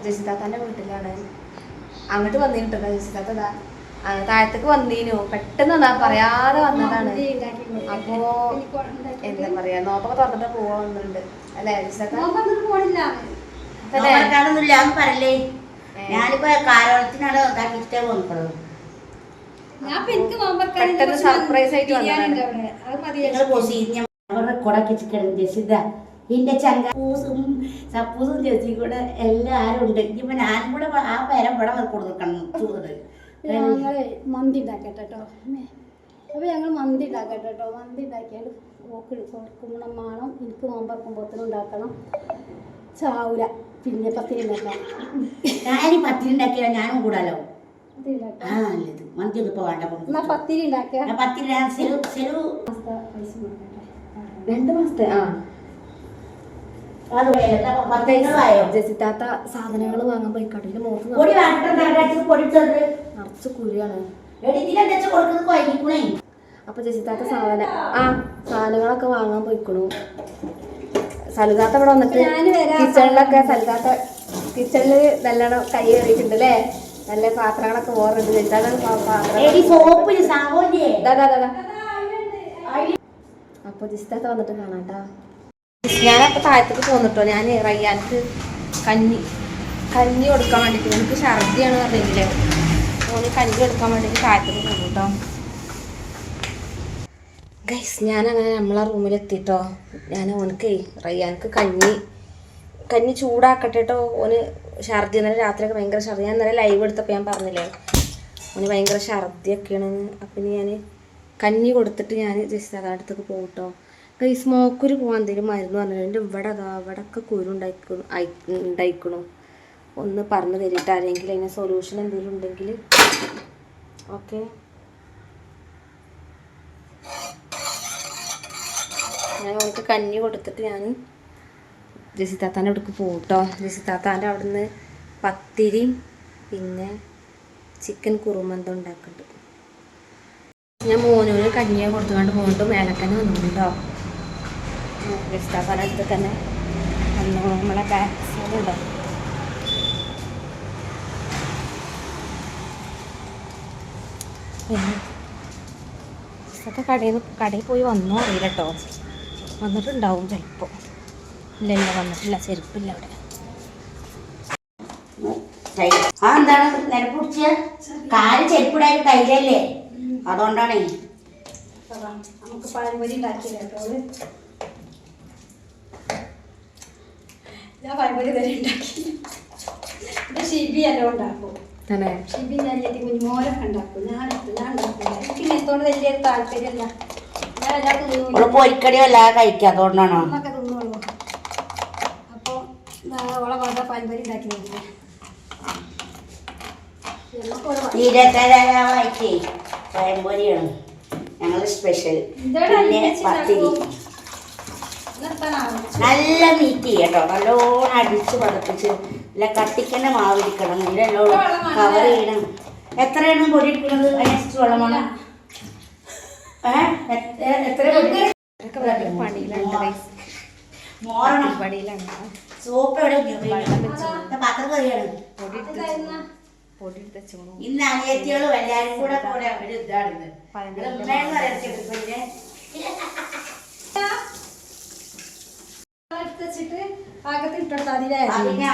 ജസിതാത്താന്റെ വീട്ടിലാണ്. അങ്ങോട്ട് വന്നിട്ടുണ്ടോ ജസിതാത്ത? താഴത്തേക്ക് വന്നീനു, പെട്ടെന്ന് പറയാതെ വന്നതാണ്. അപ്പോ എന്താ പറയാ, നോപ്പൊക്കെ തുറന്നിട്ട് പോവാന്നുണ്ട് അല്ലേ ജസിതാത്ത? പറയല്ലേ, ഞാനിപ്പോ കാരോളത്തിനാണ് പെട്ടെന്ന് സർപ്രൈസ് ആയിട്ട് എന്റെ ചങ്കൂസും സപ്പൂസും ചേച്ചി കൂടെ എല്ലാരും ഉണ്ട്. ഇപ്പൊ ഞാനും കൂടെ ആ പേരം ഇവിടെ കൊടുക്കണം. ഞങ്ങള് മന്തി ഉണ്ടാക്കട്ടോ. അപ്പൊ ഞങ്ങൾ മന്തി ഉണ്ടാക്കട്ടോ. മന്തി ഉണ്ടാക്കിയാൽ കൊടുക്കണം വേണം. എനിക്ക് നോമ്പറക്കുമ്പോഴത്തേനും ഉണ്ടാക്കണം. ചാവൂല. പിന്നെ പത്തിരി ഉണ്ടാക്കാം. ഞാൻ പത്തിരി ഉണ്ടാക്കിയാ ഞാനും കൂടാലോ. നല്ലത് മന്തി ഒന്നും ഇപ്പൊ വേണ്ട. പത്തിരി ഉണ്ടാക്കിയ പത്തിരി 2 മാസത്തെ ജസിത്താത്ത സാധനങ്ങൾ വാങ്ങാൻ പോയി കടയിൽ നിറച്ച് കുഴിയാണ്. അപ്പൊ ജസിത്താത്ത സാധനങ്ങളൊക്കെ വാങ്ങാൻ പോയിക്കണു. സലുതാത്ത ഇവിടെ വന്നിട്ട് കിച്ചണിലൊക്കെ കിച്ചണില് നല്ലോണം കൈ കയറിയിട്ടുണ്ട് അല്ലേ? നല്ല പാത്രങ്ങളൊക്കെ ഓറുണ്ട്. അപ്പൊ ജസിത്താത്ത വന്നിട്ട് കാണാട്ടാ. ഞാനപ്പോ താഴത്തേക്ക് പോന്നിട്ടോ. ഞാൻ റയ്യാൻക്ക് കഞ്ഞി കൊടുക്കാൻ വേണ്ടിട്ട്, എനിക്ക് ഛർദിയാണ് പറഞ്ഞെങ്കിലേ ഓന് കഞ്ഞി കൊടുക്കാൻ വേണ്ടിട്ട് താഴത്തേക്ക് പോകും കേട്ടോ. ഗൈസ്, ഞാനങ്ങനെ നമ്മളെ റൂമിലെത്തിട്ടോ. ഞാൻ ഓനക്ക് റയ്യാൻക്ക് കഞ്ഞി ചൂടാക്കട്ടെ കേട്ടോ. ഓന് ഛർദി, ഇന്നലെ രാത്രിയൊക്കെ ഭയങ്കര ഛർദി. ഞാൻ ഇന്നലെ ലൈവ് എടുത്തപ്പോൾ ഞാൻ പറഞ്ഞില്ലേ ഓന് ഭയങ്കര ഛർദിയൊക്കെയാണ്. അപ്പം ഞാൻ കഞ്ഞി കൊടുത്തിട്ട് ഞാൻ ജസ്റ്റ് അടുത്തേക്ക് പോകും കേട്ടോ. ഈ സ്മോക്കൊരു പോകാൻ എന്തെങ്കിലും മരുന്ന് പറഞ്ഞില്ല. എൻ്റെ ഇവിടെയൊക്കെ കുരു ഉണ്ടായിക്കണു. ഒന്ന് പറഞ്ഞു തരിട്ട് ആരെങ്കിലും അതിന് സൊല്യൂഷൻ എന്തെങ്കിലും ഉണ്ടെങ്കിൽ. ഓക്കെ, ഞാൻ അവൾക്ക് കഞ്ഞി കൊടുത്തിട്ട് ഞാൻ ജസിത്താത്താൻ്റെ അവിടേക്ക് പോകും കേട്ടോ. ജസിത്താത്താൻ്റെ അവിടെ നിന്ന് പത്തിരിയും പിന്നെ ചിക്കൻ കുറുമന്തം ഉണ്ടാക്കുന്നുണ്ട്. ഞാൻ മോനൂര് കഞ്ഞിയെ കൊടുത്തുകൊണ്ട് പോയിട്ട് മേലക്കന്നെ വന്നിട്ടുണ്ടോ. ജസിത്താത്താൻ്റെ അടുത്ത് തന്നെ നമ്മളെ പാക്സുണ്ടോ. ജസിത്താത്ത കടയിൽ പോയി വന്നോ അറിയില്ല കേട്ടോ. വന്നിട്ടുണ്ടാവും ചിലപ്പോൾ. ഇല്ല വന്നിട്ടില്ല, ചെരുപ്പില്ല അവിടെ. എന്താണ് നിരപ്പിടിച്ച കാല് ചെരുപ്പിടാൻ കയ്യിലല്ലേ, അതുകൊണ്ടാണ്. നമുക്ക് പഴംപൊരി ഉണ്ടാക്കിയില്ല. ഞാൻ പഴംപൊരി തന്നെ ഉണ്ടാക്കി. ഷിബി എല്ലാം ഉണ്ടാക്കും. ഷിബി അനിയത്തി കുഞ്ഞുമോരൊക്കെ ഉണ്ടാക്കും. ഞാൻ ഉണ്ടാക്കില്ല. എനിക്ക് ഇങ്ങനത്തോണ്ട് വലിയ താല്പര്യമില്ല. ഞാൻ എല്ലാവർക്കും പൊരിക്കടിയോ അല്ലാതെ കഴിക്കുക, അതുകൊണ്ടാണോ അമ്മൊക്കെ തിന്നോളൂ. അപ്പോൾ ഓളെ കൊണ്ട് പഴംപൊരി ഉണ്ടാക്കി നോക്കില്ല. പഴംപൊരിയാണ് ഞങ്ങൾ സ്പെഷ്യൽ. പിന്നെ പത്തിരി നല്ല മീറ്റ് ചെയ്യട്ടോ. നല്ലോണം അടിച്ച് പതപ്പിച്ച് ഇല്ല കട്ടിക്കന്നെ മാവിരിക്കണം. ഇല്ലല്ലോ കവർ ചെയ്യണം. എത്രയാണ് പൊടി ഇരിക്കുന്നത്? അതിനനുസരിച്ച് വെള്ളം വേണം. എത്ര സോപ്പ് എവിടെ പാത്രം കറിയാണ്. ഇന്ന് അനിയത്തികളും എല്ലാരും കൂടെ ഒരു ഇതാണ്.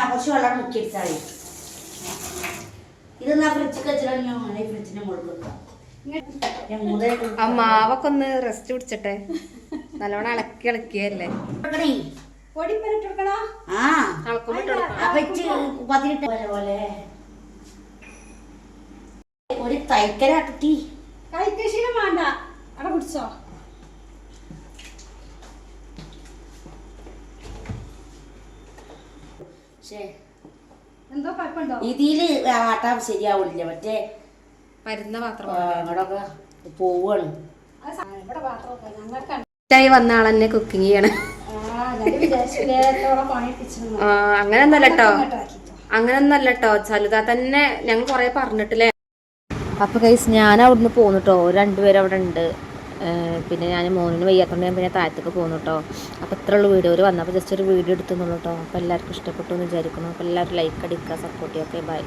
കുറച്ച് വെള്ളം മുക്കിയെടുത്താൽ ഇത് ഫ്രിഡ്ജ് വെച്ചിട്ട് ഫ്രിഡ്ജിന്റെ മുകളിൽ വെക്കാം. ആ മാവൊക്കെ ഒന്ന് റെസ്റ്റ് പിടിച്ചട്ടെ. നല്ലോണം ഇളക്കിയല്ലേ. ഒരു തൈക്കലാട്ടി കൈക്കശീലം വേണ്ട, അവിടെ പിടിച്ചോ. എന്തോ കുഴപ്പമുണ്ടോ? ഇതില് ആട്ടാ ശരിയാവില്ല. മറ്റേ മരുന്ന പാത്രം അങ്ങോട്ടൊക്കെ പോവാണ്. വന്ന ആളെന്നെ കുക്കിംഗ് ചെയ്യണം. അങ്ങനെയൊന്നല്ല കേട്ടോ, അങ്ങനെയൊന്നല്ല കേട്ടോ. സലുതാ തന്നെ ഞങ്ങൾ കൊറേ പറഞ്ഞിട്ടില്ലേ. അപ്പൊ ഗൈസ് ഞാൻ അവിടുന്ന് പോന്നിട്ടോ. 2 പേര് അവിടെ ഉണ്ട്. പിന്നെ ഞാൻ മോനിന് വയ്യാത്തതുകൊണ്ട് ഞാൻ പിന്നെ താഴത്തേക്ക് പോകുന്നു കേട്ടോ. അപ്പോൾ ഇത്രയുള്ള വീഡിയോ ഒരു വന്നപ്പോൾ ജസ്റ്റ് ഒരു വീഡിയോ എടുത്തുന്നുള്ളൂ കേട്ടോ. അപ്പോൾ എല്ലാവർക്കും ഇഷ്ടപ്പെട്ടു എന്ന് വിചാരിക്കുന്നു. അപ്പോൾ എല്ലാവരും ലൈക്ക് അടിക്കുക, സപ്പോർട്ട് ചെയ്യുക. Okay bye.